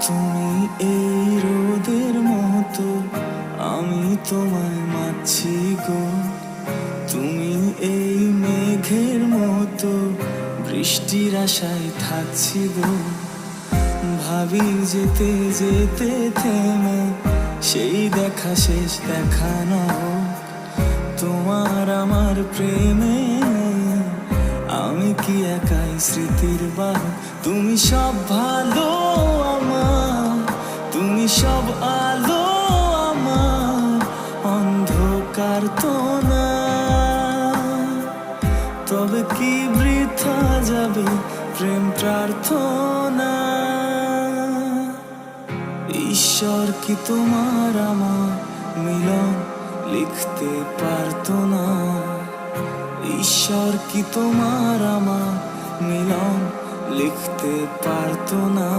তুমি এই রোদের মতো, আমি তোমায় মাছি গো। তুমি এই মেঘের মতো, বৃষ্টির আশায় থাকছি গো। ভাবি যেতে যেতে থেমে, সেই দেখা শেষ দেখা না হোক। তোমার আমার প্রেমে আমি কি একাই স্মৃতির বাহক? তুমি সব ভালো আমার, তুমি সব আলো আমার, অন্ধকার তো না। তবে কি বৃথা যাবে প্রেম প্রার্থনা? ঈশ্বর কি তোমার আমার মিলন লিখতে পারতো না? ঈশ্বর কি তোমার আমার মিলন লিখতে পারতো না?